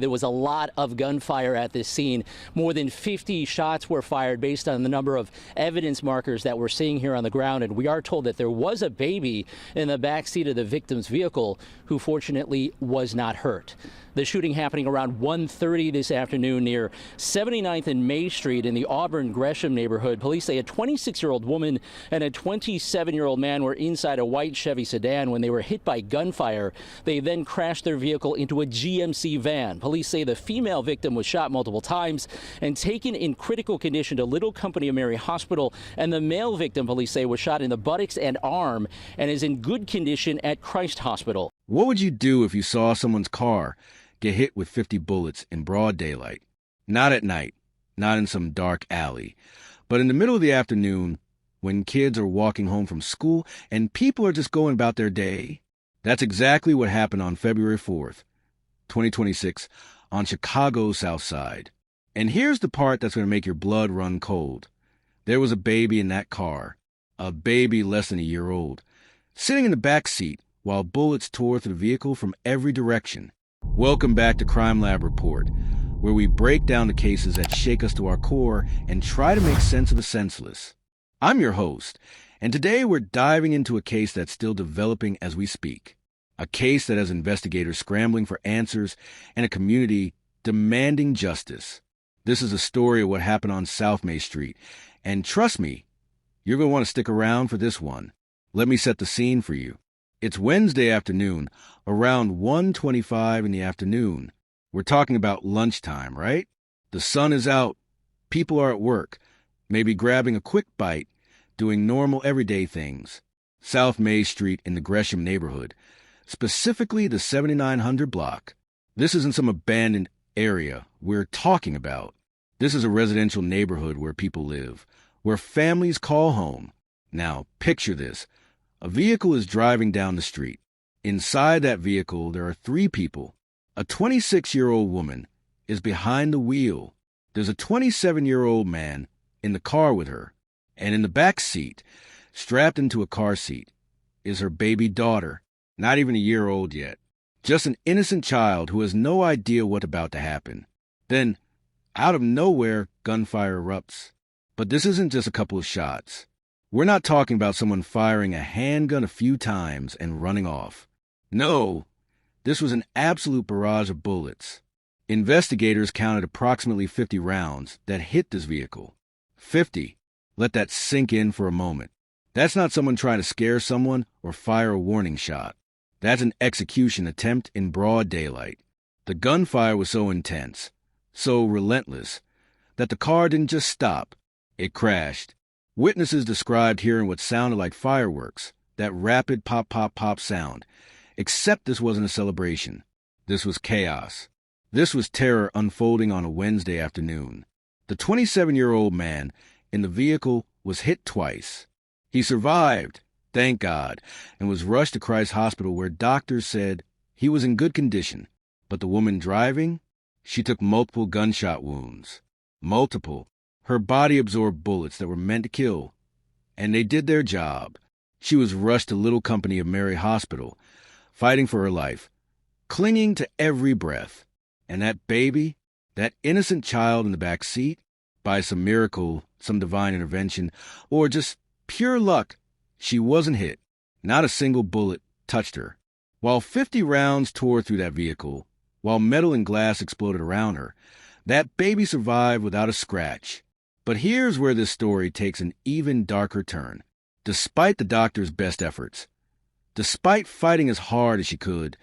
There was a lot of gunfire at this scene. More than 50 shots were fired based on the number of evidence markers that we're seeing here on the ground. And we are told that there was a baby in the back seat of the victim's vehicle who fortunately was not hurt. The shooting happening around 1:30 this afternoon near 79th and May Street in the Auburn Gresham neighborhood. Police say a 26-year-old woman and a 27-year-old man were inside a white Chevy sedan when they were hit by gunfire. They then crashed their vehicle into a GMC van. Police say the female victim was shot multiple times and taken in critical condition to Little Company of Mary Hospital. And the male victim, police say, was shot in the buttocks and arm and is in good condition at Christ Hospital. What would you do if you saw someone's car get hit with 50 bullets in broad daylight? Not at night, not in some dark alley, but in the middle of the afternoon when kids are walking home from school and people are just going about their day. That's exactly what happened on February 4th, 2026, on Chicago's South Side. And here's the part that's going to make your blood run cold. There was a baby in that car, a baby less than a year old, sitting in the back seat while bullets tore through the vehicle from every direction. Welcome back to CrimeLab Report, where we break down the cases that shake us to our core and try to make sense of the senseless. I'm your host, and today we're diving into a case that's still developing as we speak. A case that has investigators scrambling for answers and a community demanding justice. This is a story of what happened on South May Street, and trust me, you're going to want to stick around for this one. Let me set the scene for you. It's Wednesday afternoon, around 1:25 in the afternoon. We're talking about lunchtime, right? The sun is out, people are at work, maybe grabbing a quick bite, doing normal everyday things. South May Street in the Gresham neighborhood, specifically the 7900 block. This isn't some abandoned area we're talking about. This is a residential neighborhood where people live, where families call home. Now, picture this. A vehicle is driving down the street. Inside that vehicle, there are three people. A 26-year-old woman is behind the wheel. There's a 27-year-old man in the car with her. And in the back seat, strapped into a car seat, is her baby daughter, not even a year old yet. Just an innocent child who has no idea what's about to happen. Then, out of nowhere, gunfire erupts. But this isn't just a couple of shots. We're not talking about someone firing a handgun a few times and running off. No, this was an absolute barrage of bullets. Investigators counted approximately 50 rounds that hit this vehicle. 50. Let that sink in for a moment. That's not someone trying to scare someone or fire a warning shot. That's an execution attempt in broad daylight. The gunfire was so intense, so relentless, that the car didn't just stop. It crashed. Witnesses described hearing what sounded like fireworks, that rapid pop, pop, pop sound. Except this wasn't a celebration. This was chaos. This was terror unfolding on a Wednesday afternoon. The 27-year-old man in the vehicle was hit twice. He survived, thank God, and was rushed to Christ Hospital where doctors said he was in good condition. But the woman driving, she took multiple gunshot wounds. Multiple. Her body absorbed bullets that were meant to kill, and they did their job. She was rushed to Little Company of Mary Hospital, fighting for her life, clinging to every breath. And that baby, that innocent child in the back seat, by some miracle, some divine intervention, or just pure luck, she wasn't hit. Not a single bullet touched her. While 50 rounds tore through that vehicle, while metal and glass exploded around her, that baby survived without a scratch. But here's where this story takes an even darker turn. Despite the doctor's best efforts, despite fighting as hard as she could,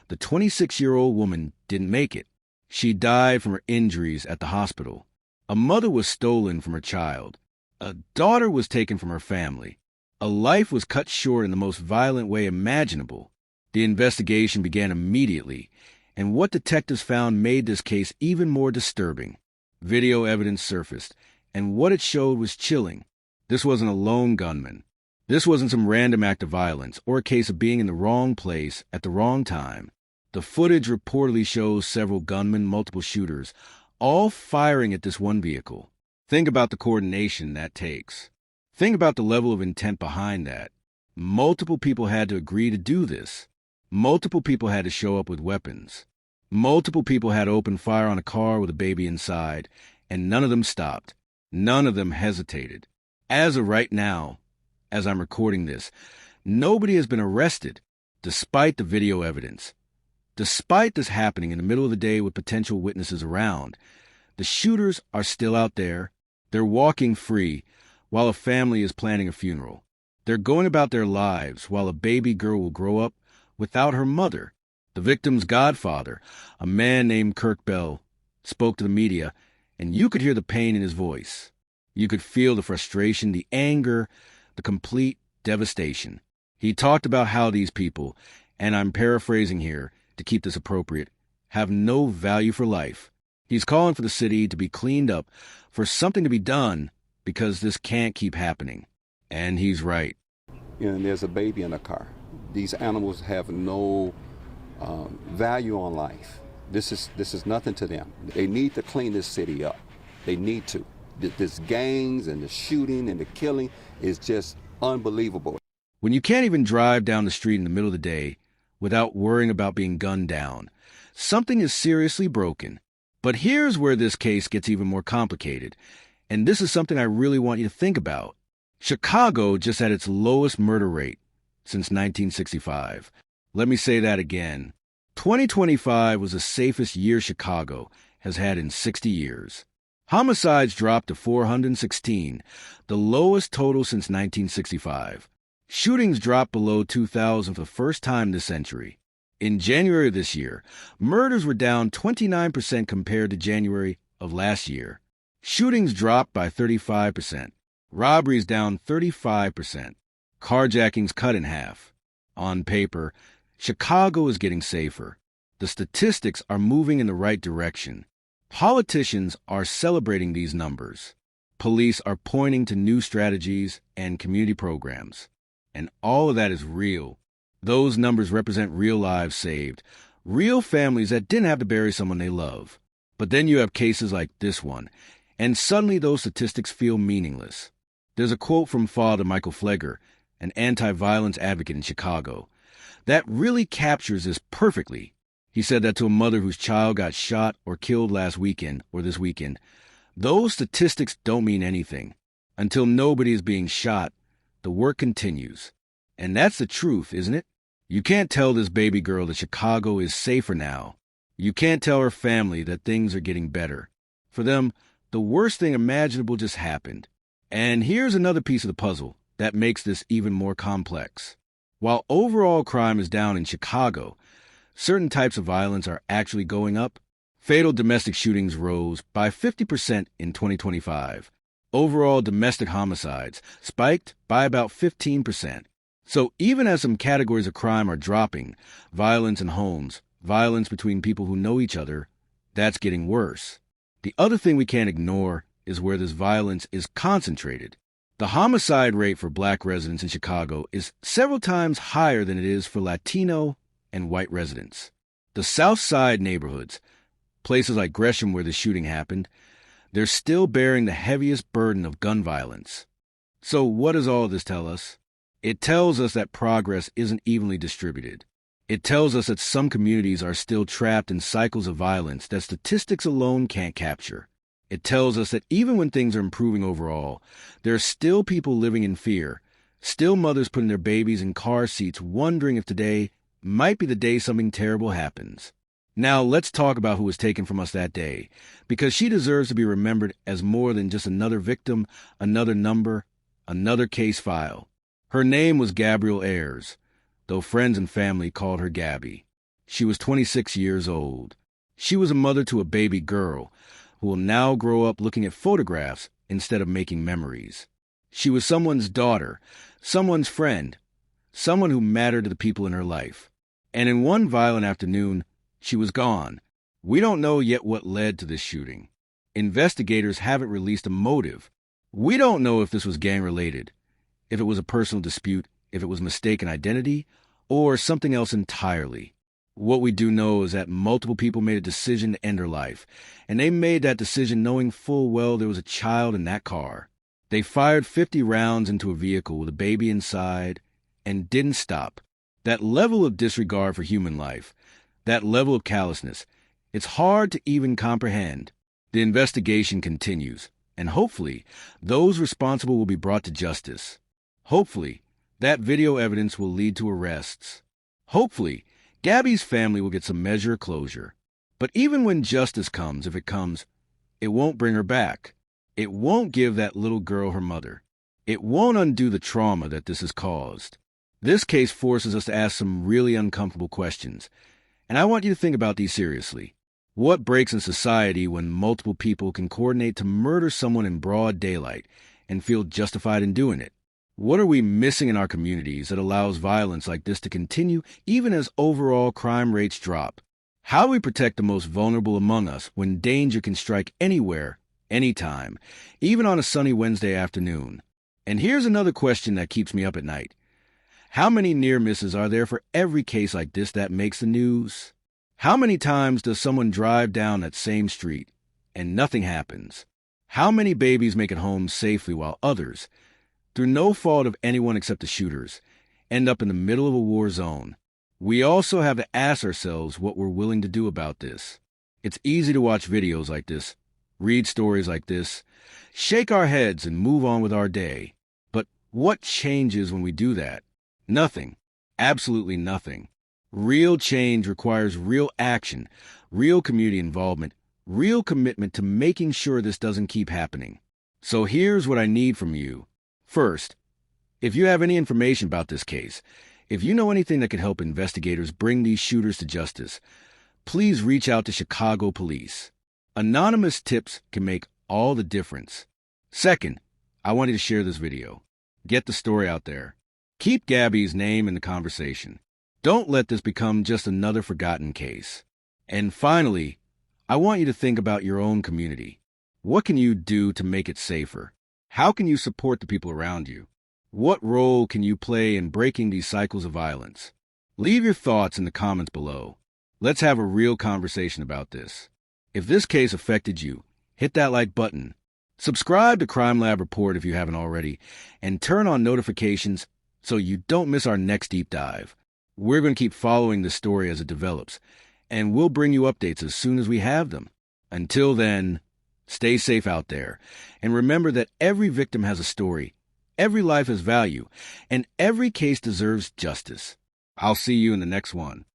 the 26-year-old woman didn't make it. She died from her injuries at the hospital. A mother was stolen from her child. A daughter was taken from her family. A life was cut short in the most violent way imaginable. The investigation began immediately, and what detectives found made this case even more disturbing. Video evidence surfaced, and what it showed was chilling. This wasn't a lone gunman. This wasn't some random act of violence or a case of being in the wrong place at the wrong time. The footage reportedly shows several gunmen, multiple shooters, all firing at this one vehicle. Think about the coordination that takes. Think about the level of intent behind that. Multiple people had to agree to do this. Multiple people had to show up with weapons. Multiple people had opened fire on a car with a baby inside, and none of them stopped. None of them hesitated. As of right now, as I'm recording this, nobody has been arrested, despite the video evidence. Despite this happening in the middle of the day with potential witnesses around, the shooters are still out there. They're walking free while a family is planning a funeral. They're going about their lives while a baby girl will grow up without her mother. The victim's godfather, a man named Kirk Bell, spoke to the media, and you could hear the pain in his voice. You could feel the frustration, the anger, the complete devastation. He talked about how these people, and I'm paraphrasing here to keep this appropriate, have no value for life. He's calling for the city to be cleaned up, for something to be done, because this can't keep happening. And he's right. And there's a baby in the car. These animals have no value on life. This is nothing to them. They need to clean this city up. They need to. This gangs and the shooting and the killing is just unbelievable. When you can't even drive down the street in the middle of the day without worrying about being gunned down, something is seriously broken. But here's where this case gets even more complicated, and this is something I really want you to think about. Chicago just had its lowest murder rate since 1965. Let me say that again. 2025 was the safest year Chicago has had in 60 years. Homicides dropped to 416, the lowest total since 1965. Shootings dropped below 2,000 for the first time this century. In January of this year, murders were down 29% compared to January of last year. Shootings dropped by 35%. Robberies down 35%. Carjackings cut in half. On paper, Chicago is getting safer. The statistics are moving in the right direction. Politicians are celebrating these numbers. Police are pointing to new strategies and community programs. And all of that is real. Those numbers represent real lives saved, real families that didn't have to bury someone they love. But then you have cases like this one, and suddenly those statistics feel meaningless. There's a quote from Father Michael Flegger, an anti-violence advocate in Chicago, that really captures this perfectly. He said that to a mother whose child got shot or killed last weekend or this weekend. Those statistics don't mean anything. Until nobody is being shot, the work continues. And that's the truth, isn't it? You can't tell this baby girl that Chicago is safer now. You can't tell her family that things are getting better. For them, the worst thing imaginable just happened. And here's another piece of the puzzle that makes this even more complex. While overall crime is down in Chicago, certain types of violence are actually going up. Fatal domestic shootings rose by 50% in 2025. Overall domestic homicides spiked by about 15%. So even as some categories of crime are dropping, violence in homes, violence between people who know each other, that's getting worse. The other thing we can't ignore is where this violence is concentrated. The homicide rate for black residents in Chicago is several times higher than it is for Latino and white residents. The South Side neighborhoods, places like Gresham where the shooting happened, they're still bearing the heaviest burden of gun violence. So what does all this tell us? It tells us that progress isn't evenly distributed. It tells us that some communities are still trapped in cycles of violence that statistics alone can't capture. It tells us that even when things are improving overall, there are still people living in fear, still mothers putting their babies in car seats wondering if today might be the day something terrible happens. Now let's talk about who was taken from us that day, because she deserves to be remembered as more than just another victim, another number, another case file. Her name was Gabryel Ayers, though friends and family called her Gabby. She was 26 years old. She was a mother to a baby girl who will now grow up looking at photographs instead of making memories. She was someone's daughter, someone's friend, someone who mattered to the people in her life. And in one violent afternoon, she was gone. We don't know yet what led to this shooting. Investigators haven't released a motive. We don't know if this was gang-related, if it was a personal dispute, if it was mistaken identity, or something else entirely. What we do know is that multiple people made a decision to end her life, and they made that decision knowing full well there was a child in that car. They fired 50 rounds into a vehicle with a baby inside and didn't stop. That level of disregard for human life, that level of callousness, It's hard to even comprehend. The investigation continues, and hopefully, those responsible will be brought to justice. Hopefully, that video evidence will lead to arrests. Hopefully, Gabby's family will get some measure of closure. But even when justice comes, if it comes, it won't bring her back. It won't give that little girl her mother. It won't undo the trauma that this has caused. This case forces us to ask some really uncomfortable questions, and I want you to think about these seriously. What breaks in society when multiple people can coordinate to murder someone in broad daylight and feel justified in doing it? What are we missing in our communities that allows violence like this to continue even as overall crime rates drop? How do we protect the most vulnerable among us when danger can strike anywhere, anytime, even on a sunny Wednesday afternoon? And here's another question that keeps me up at night. How many near misses are there for every case like this that makes the news? How many times does someone drive down that same street and nothing happens? How many babies make it home safely while others, through no fault of anyone except the shooters, end up in the middle of a war zone? We also have to ask ourselves what we're willing to do about this. It's easy to watch videos like this, read stories like this, shake our heads and move on with our day. But what changes when we do that? Nothing. Absolutely nothing. Real change requires real action, real community involvement, real commitment to making sure this doesn't keep happening. So here's what I need from you. First, if you have any information about this case, if you know anything that can help investigators bring these shooters to justice, please reach out to Chicago Police. Anonymous tips can make all the difference. Second, I want you to share this video. Get the story out there. Keep Gabby's name in the conversation. Don't let this become just another forgotten case. And finally, I want you to think about your own community. What can you do to make it safer? How can you support the people around you? What role can you play in breaking these cycles of violence? Leave your thoughts in the comments below. Let's have a real conversation about this. If this case affected you, hit that like button. Subscribe to CrimeLab Report if you haven't already, and turn on notifications so you don't miss our next deep dive. We're going to keep following this story as it develops, and we'll bring you updates as soon as we have them. Until then, stay safe out there, and remember that every victim has a story, every life has value, and every case deserves justice. I'll see you in the next one.